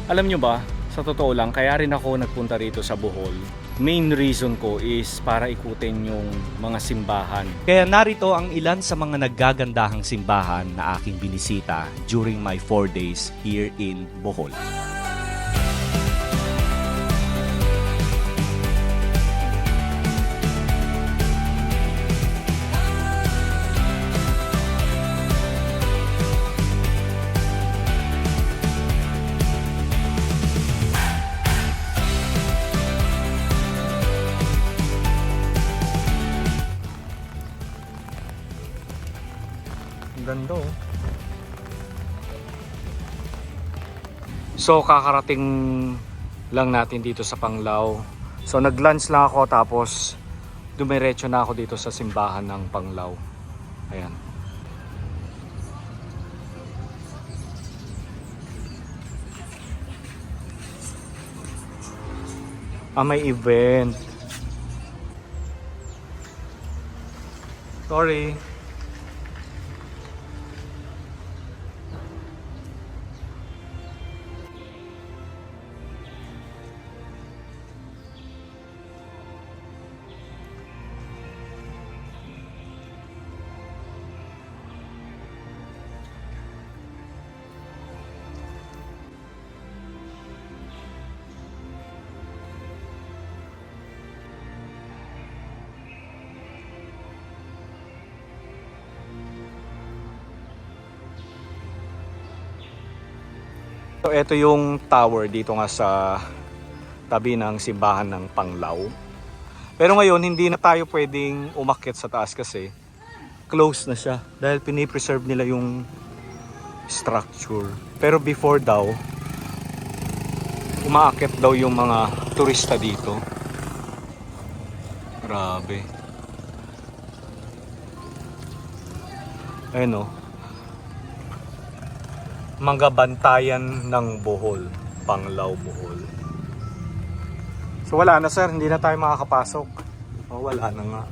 Alam nyo ba, sa totoo lang, kaya rin ako nagpunta rito sa Bohol. Main reason ko is para ikutin yung mga simbahan. Kaya narito ang ilan sa mga naggagandahang simbahan na aking binisita during my 4 days here in Bohol. Ang ganda oh. So kakarating lang natin dito sa Panglao. So nag-lunch lang ako tapos dumiretso na ako dito sa simbahan ng Panglao. Ayan. May event. Sorry. So ito yung tower dito nga sa tabi ng simbahan ng Panglao. Pero ngayon hindi na tayo pwedeng umakyat sa taas kasi close na siya dahil pinipreserve nila yung structure. Pero before daw umaakyat daw yung mga turista dito. Grabe. Ayun oh. Mga bantayan ng Bohol, Panglao, Bohol. So wala na sir, hindi na tayo makakapasok. Oh, wala na nga.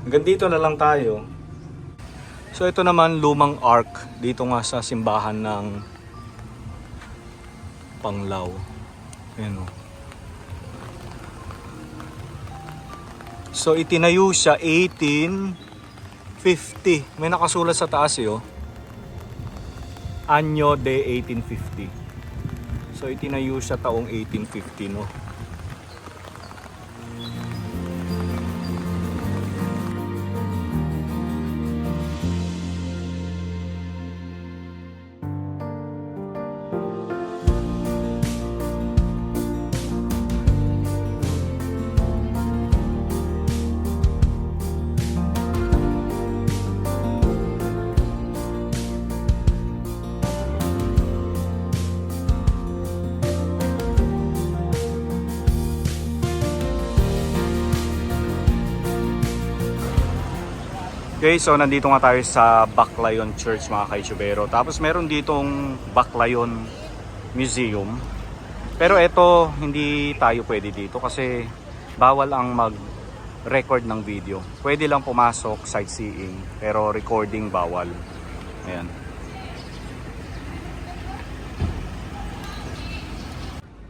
Hanggang dito na lang tayo. So ito naman lumang ark dito nga sa simbahan ng Panglao. Ayan oh. So itinayo siya 1850. May nakasulat sa taas eh oh. Anyo de 1850. So itinayo siya taong 1850 no. Okay, so nandito nga tayo sa Baclayon Church mga ka-YouTubero. Tapos meron ditong Baclayon Museum. Pero ito, hindi tayo pwede dito kasi bawal ang mag-record ng video. Pwede lang pumasok, sightseeing, pero recording bawal. Ayan.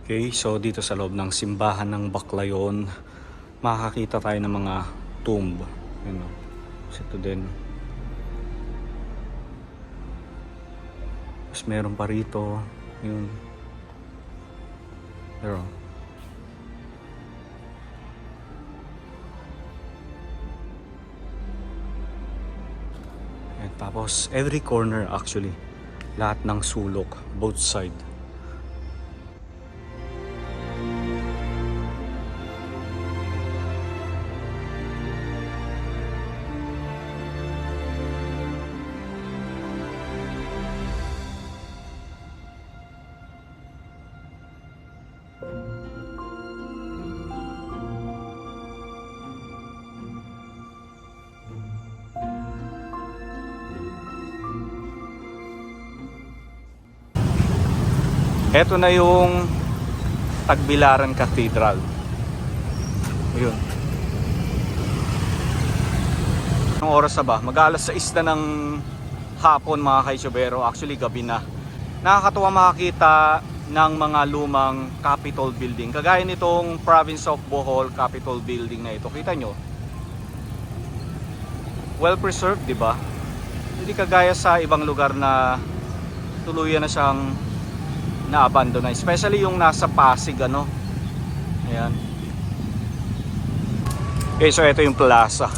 Okay, so dito sa loob ng simbahan ng Baclayon, makakita tayo ng mga tomb. Ayan o. Ito din. Tapos meron pa rito. Yun. Pero tapos every corner actually. Lahat ng sulok. Both side. Ito na yung Tagbilaran Cathedral. Ayun. Anong oras na ba? Mag-alas 6 na ng hapon mga ka-YouTubero. Actually gabi na. nakakatuwa makakita ng mga lumang Capitol building. Kagaya nitong Province of Bohol Capitol building na ito. Kita nyo? Well preserved, di ba? Hindi kagaya sa ibang lugar na tuluyan na siyang na-abandon na. Especially yung nasa Pasig, ano? Ayan. Okay, so ito yung plaza.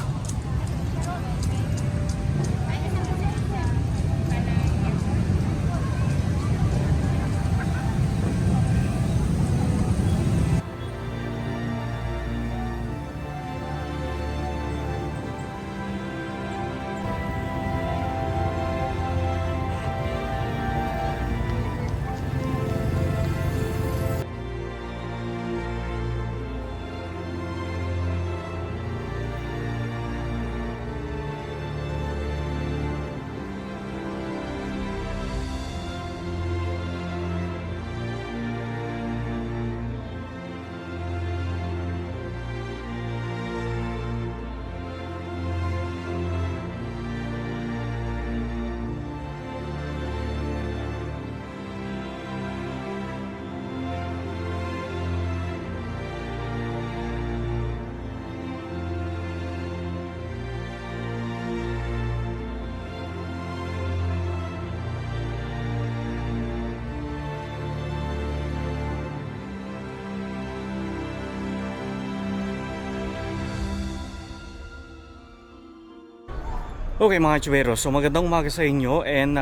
Okay mga chubero, so magandang umaga sa inyo and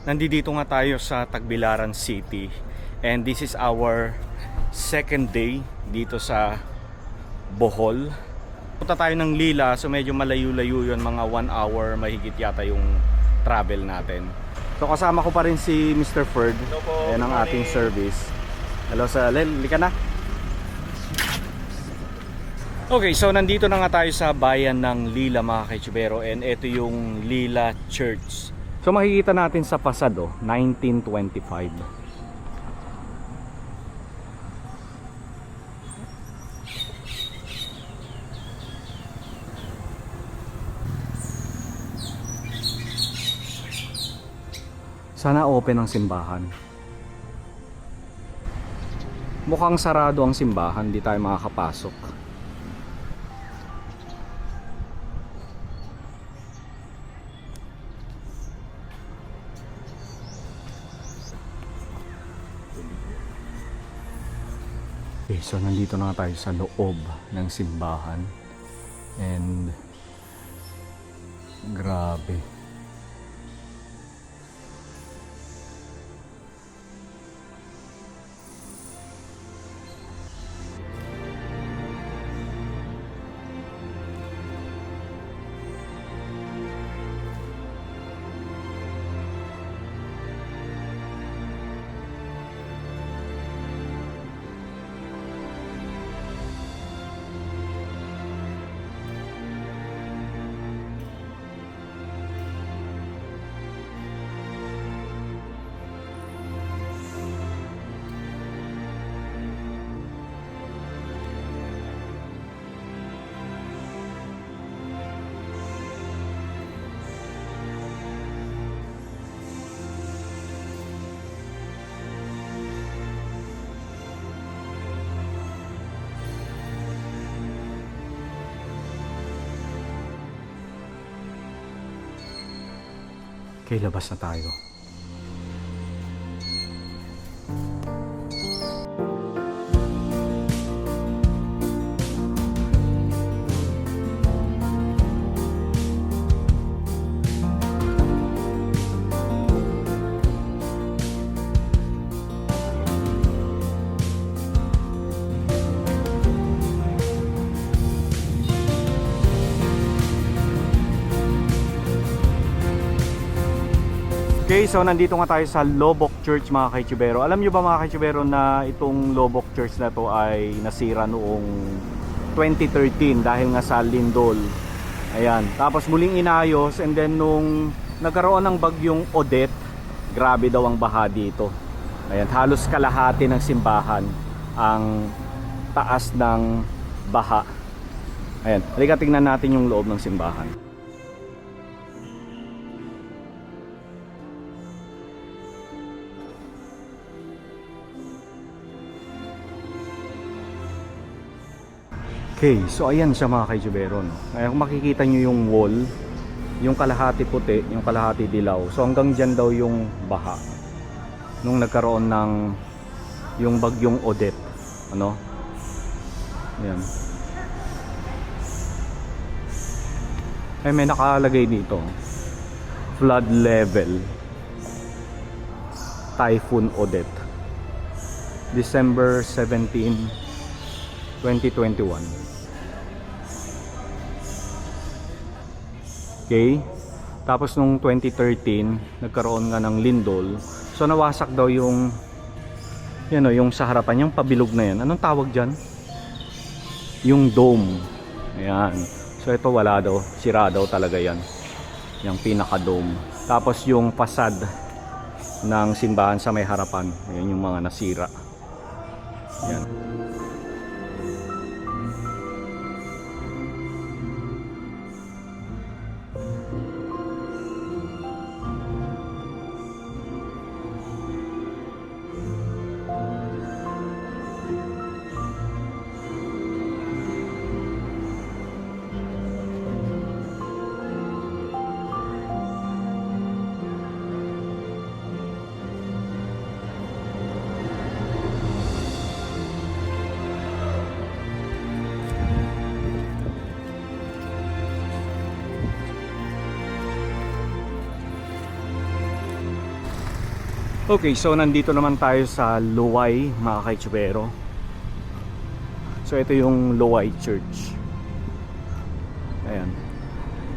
nandito nga tayo sa Tagbilaran City and this is our second day dito sa Bohol. Punta tayo ng Lila, so medyo malayo-layo yun, mga 1 hour mahigit yata yung travel natin. So kasama ko pa rin si Mr. Ferd, yan ang ating service. Hello sa Lel, lika na. Okay, so nandito na nga tayo sa bayan ng Lila mga kaichubero and ito yung Lila Church. So makikita natin sa pasado, 1925. Sana open ang simbahan. Mukhang sarado ang simbahan, di tayo makakapasok. Okay, so nandito na tayo sa loob ng simbahan and grabe. Okay, labas na tayo. Okay, so nandito nga tayo sa Lobok Church mga kaichubero. Alam nyo ba mga kaichubero na itong Lobok Church na to ay nasira noong 2013 dahil nga sa lindol. Ayan, tapos muling inayos and then nung nagkaroon ng bagyong Odette, grabe daw ang baha dito. Ayan, halos kalahati ng simbahan ang taas ng baha. Ayan, halika tingnan natin yung loob ng simbahan. Okay, so ayan siya mga kaijubero, no? Kaya kung makikita nyo yung wall, yung kalahati puti, yung kalahati dilaw. So hanggang dyan daw yung baha nung nagkaroon ng yung bagyong Odette, ano? Ayan. Ay, may nakalagay dito, flood level Typhoon Odette, December 17, 2021. Okay? Tapos nung 2013, nagkaroon nga ng lindol. So nawasak daw yung yung sa harapan, yung pabilog na yan. Anong tawag dyan? Yung dome. Ayan. So ito wala daw. Sira daw talaga yan. Yung pinaka-dome. Tapos yung facade ng simbahan sa may harapan. Ayan yung mga nasira. Ayan. Okay, so nandito naman tayo sa Luway, mga kaitsubero. So ito yung Luway Church. Ayan.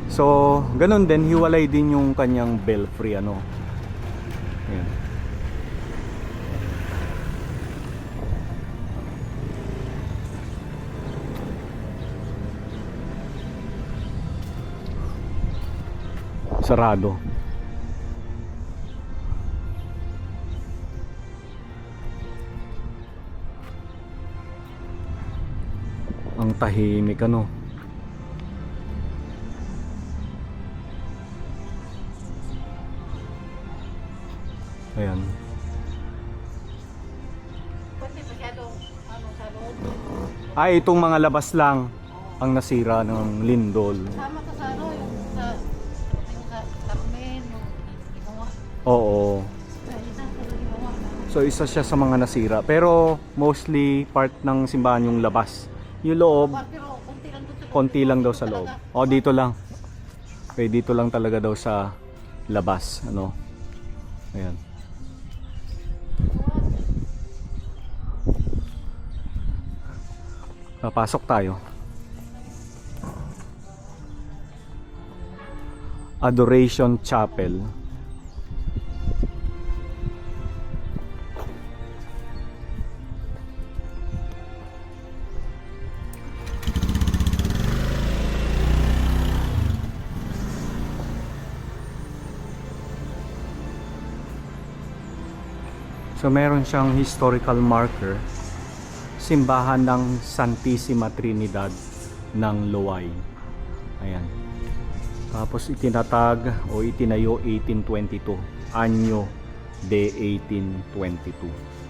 So, ganun din, hiwalay din yung kanyang belfry, ano. Ayan. Sarado. Ang tahimik, ano. Ayan. Ay, itong mga labas lang ang nasira ng lindol. Sama ka sa ano, yung sa Carmen, yung ibawa. Oo. So isa siya sa mga nasira. Pero mostly part ng simbahan yung labas. Yung loob, Pero konti lang doon sa loob. konti lang daw sa loob. O, dito lang. Okay, dito lang talaga daw sa labas, ano. Ayan. Papasok tayo. Adoration Chapel. So meron siyang historical marker, simbahan ng Santissima Trinidad ng Luway. Ayan. Tapos itinatag o itinayo 1822, anyo de 1822.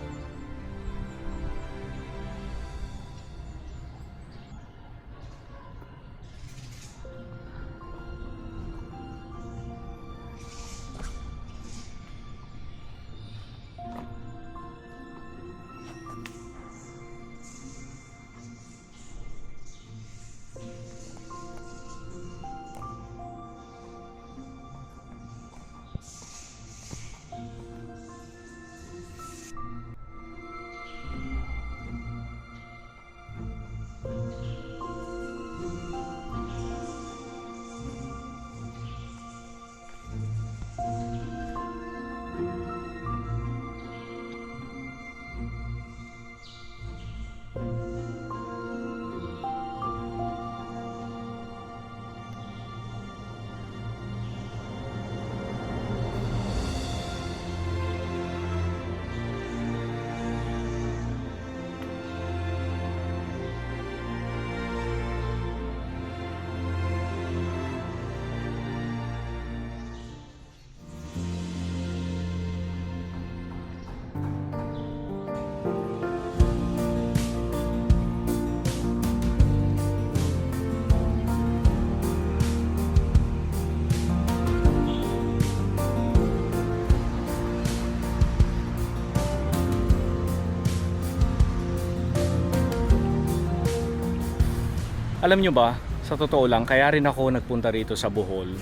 Alam nyo ba, sa totoo lang, kaya rin ako nagpunta rito sa Bohol.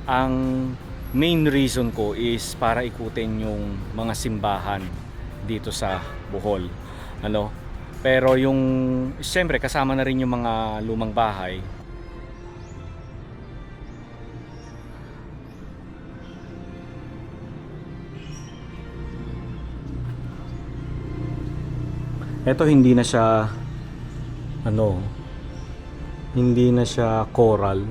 Ang main reason ko is para ikutin yung mga simbahan dito sa Bohol. Ano? Pero yung, siyempre kasama na rin yung mga lumang bahay. Ito hindi na siya hindi na siya coral.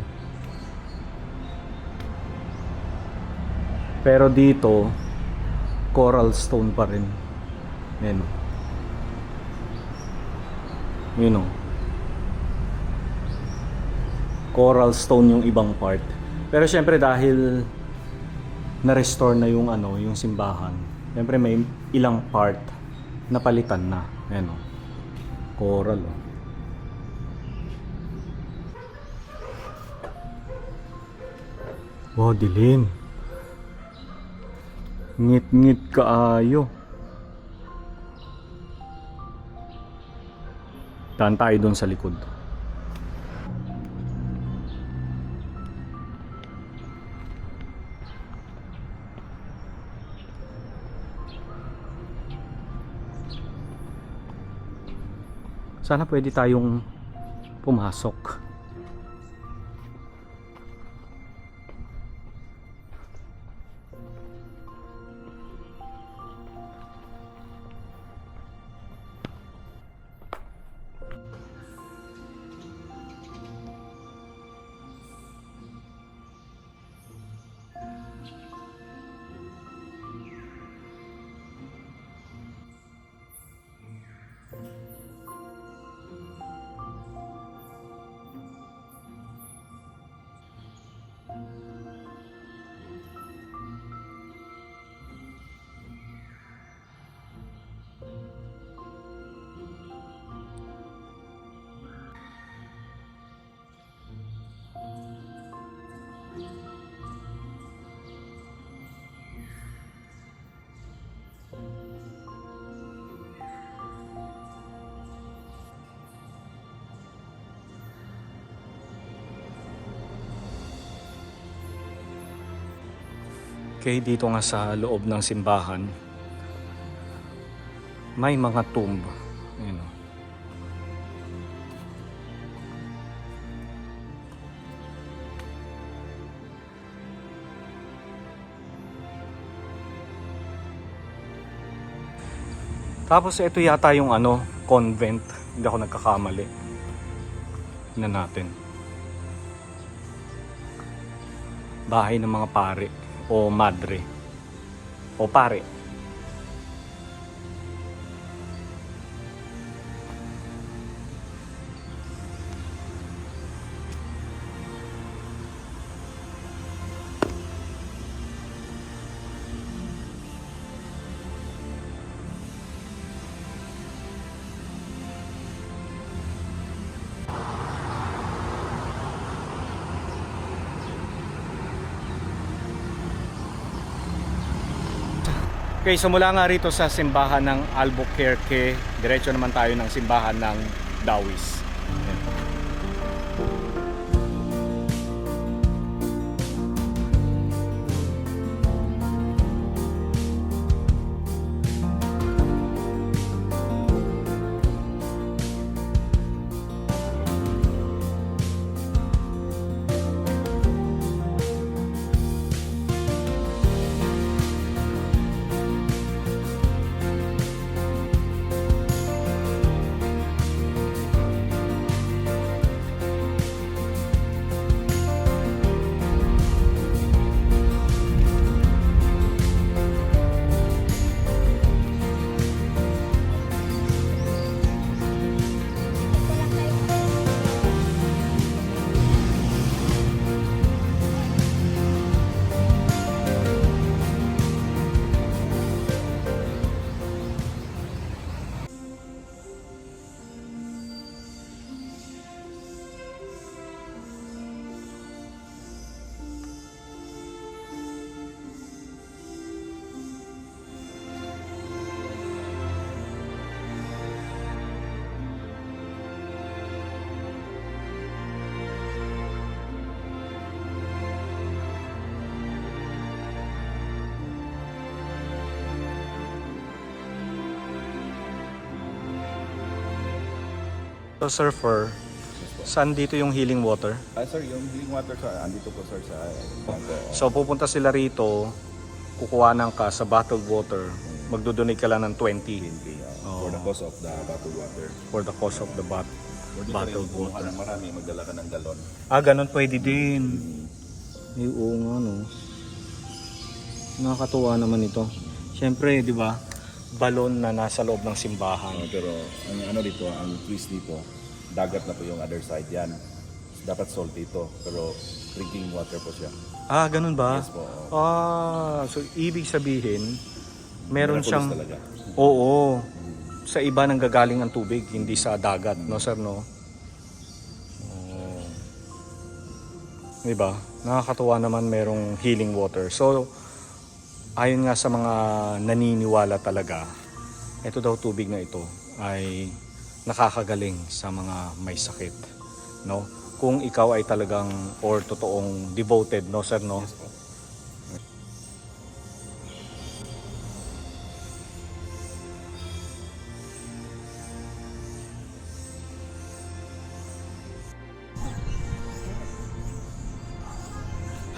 Pero dito coral stone pa rin. Ayan. You know. Coral stone yung ibang part. Pero syempre dahil na-restore na yung yung simbahan. Syempre may ilang part napalitan na. Ayan o. Coral o. Wow, dilim. Ngit-ngit kaayo. Daan tayo doon sa likod. Sana pwede tayong pumasok. Okay, dito nga sa loob ng simbahan may mga tomb. Ayan o. Tapos ito yata yung convent. Hindi ako nagkakamali. Tingnan natin. Bahay ng mga pare o madre o pare. Okay, so mula nga rito sa simbahan ng Albuquerque, diretso naman tayo ng simbahan ng Dawis. Ayan. So surfer, saan dito yung healing water? Sir, yung healing water sa andito po sir sa So pupunta sila rito, kukuhanan ka sa bottled water, magdodonate ka lang ng 20 for the cost of the bottled water. for the cost of the bottled Kumuha water. ng marami, magdala ka ng galon. Ganun pwede din. Ay, oo nga, no. Nakakatuwa naman ito. Siyempre, di ba, balon na nasa loob ng simbahan. Pero ang ano dito, ang twist dito, dagat na po yung other side yan. Dapat salty ito, pero drinking water po siya. Ganun ba? Yes po. So ibig sabihin, meron Miraculous siyang... talaga. Oo. Sa iba nang gagaling ang tubig, hindi sa dagat, no sir, no? Diba? Nakakatuwa naman merong healing water. So, ayon nga sa mga naniniwala talaga, ito daw tubig na ito ay nakakagaling sa mga may sakit, no? Kung ikaw ay talagang or totoong devoted, no sir, no? Yes po.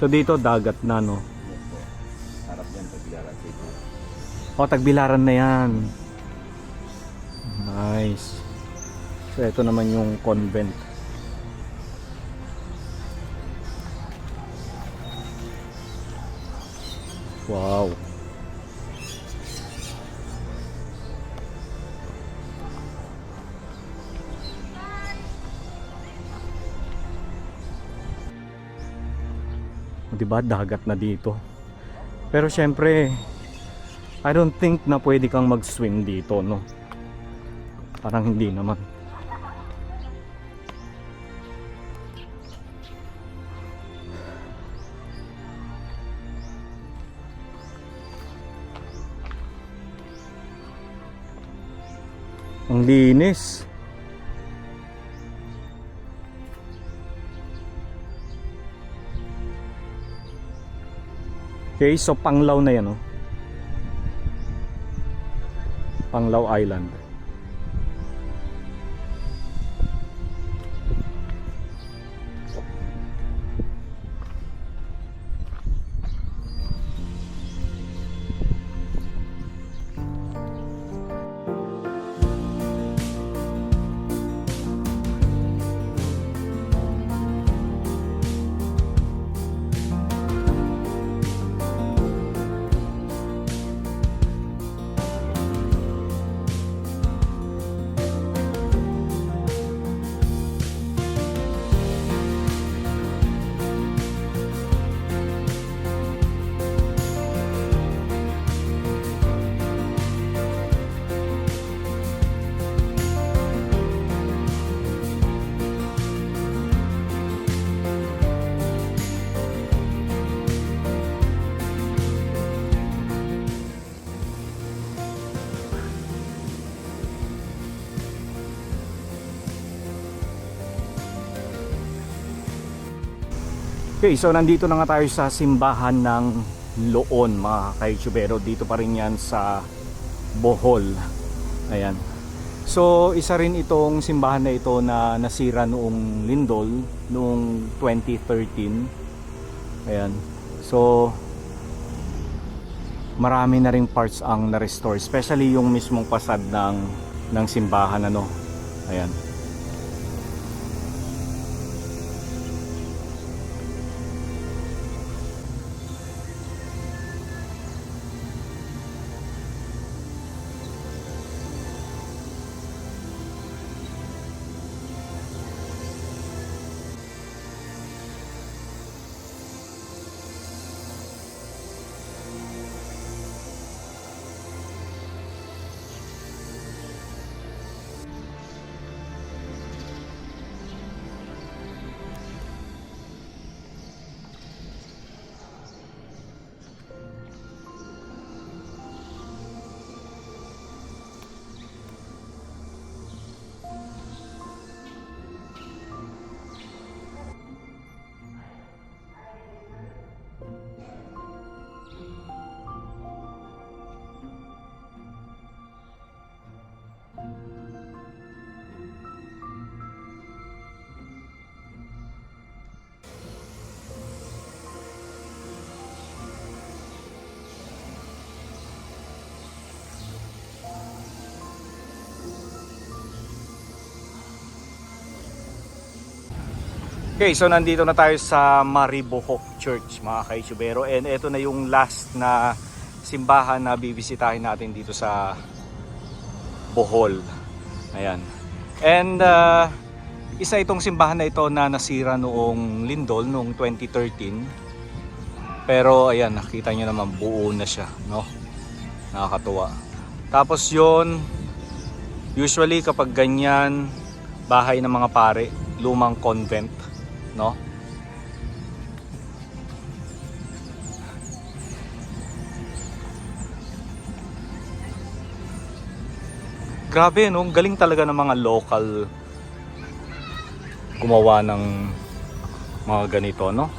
So dito dagat na, no? Yes po. Harap yan, pagbilaran sa ito. Tagbilaran na yan. Nice. So ito naman yung convent. Wow. Diba, dagat na dito. Pero syempre, I don't think na pwede kang mag-swim dito, no? Parang hindi naman. Ang linis. Okay, so Panglao na yan, oh. Panglao Island. Okay, so nandito na nga tayo sa simbahan ng Loon, mga ka-YouTubero. Dito pa rin yan sa Bohol. Ayan. So, isa rin itong simbahan na ito na nasira noong lindol, noong 2013. Ayan. So, marami na ring parts ang na-restore. Especially yung mismong pasad ng simbahan, ano. Ayan. Okay, so nandito na tayo sa Maribohok Church mga ka-YouTubero, and ito na yung last na simbahan na bibisitahin natin dito sa Bohol. Ayan. And isa itong simbahan na ito na nasira noong lindol noong 2013. Pero ayan, nakita nyo naman buo na siya, no? Nakakatuwa. Tapos yon, usually kapag ganyan, bahay ng mga pare, lumang convent, no? Grabe, no? Galing talaga ng mga local gumawa ng mga ganito, no?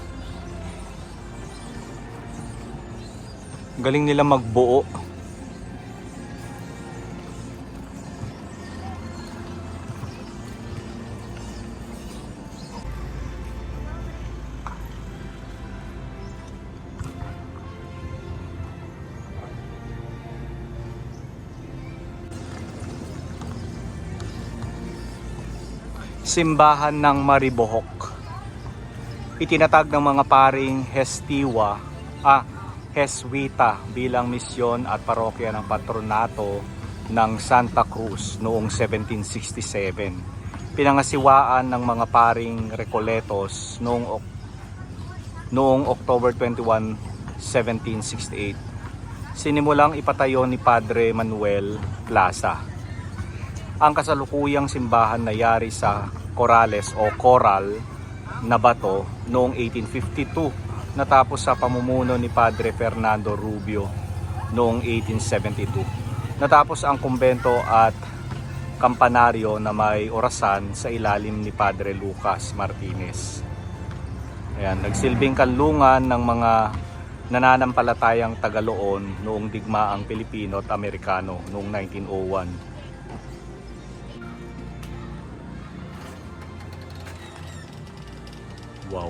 Galing nila magbuo. Simbahan ng Maribohok. Itinatag ng mga paring Heswita bilang misyon at parokya ng patronato ng Santa Cruz noong 1767. Pinangasiwaan ng mga paring Recoletos noong October 21, 1768. Sinimulang ipatayo ni Padre Manuel Plaza. Ang kasalukuyang simbahan na yari sa Corales o Coral na bato noong 1852, natapos sa pamumuno ni Padre Fernando Rubio noong 1872. Natapos ang kumbento at kampanaryo na may orasan sa ilalim ni Padre Lucas Martinez. Ayan, nagsilbing kanlungan ng mga nananampalatayang Tagaloon noong digmaang Pilipino at Amerikano noong 1901. Wow.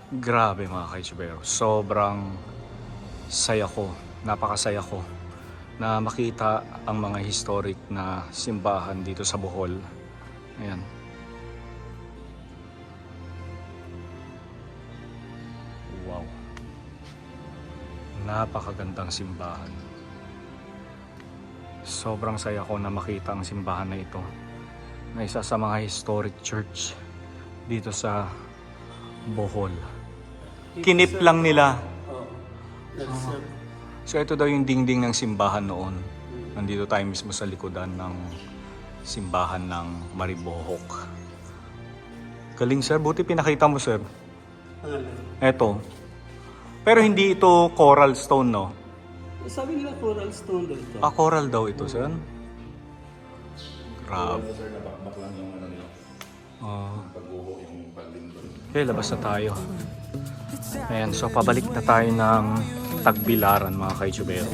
Grabe mga ka-YouTubero, sobrang saya ko, napakasaya ko na makita ang mga historic na simbahan dito sa Bohol. Ayan. Wow. Napakagandang simbahan. Sobrang saya ko na makita ang simbahan na ito, na isa sa mga historic church dito sa Bohol. Kinip lang nila. So ito daw yung dingding ng simbahan noon. Nandito tayo mismo sa likodan ng simbahan ng Maribohok. Galing sir, buti pinakita mo sir. Eto. Pero hindi ito coral stone, no? Sabi nila coral stone daw ito. Ah, coral daw ito sir. Grabe. Sir, nabakbak lang yung ano nila. Pagbuho yung paglindol. Okay, labas na tayo. Ayan, so pabalik na tayo ng Tagbilaran mga ka-YouTubero.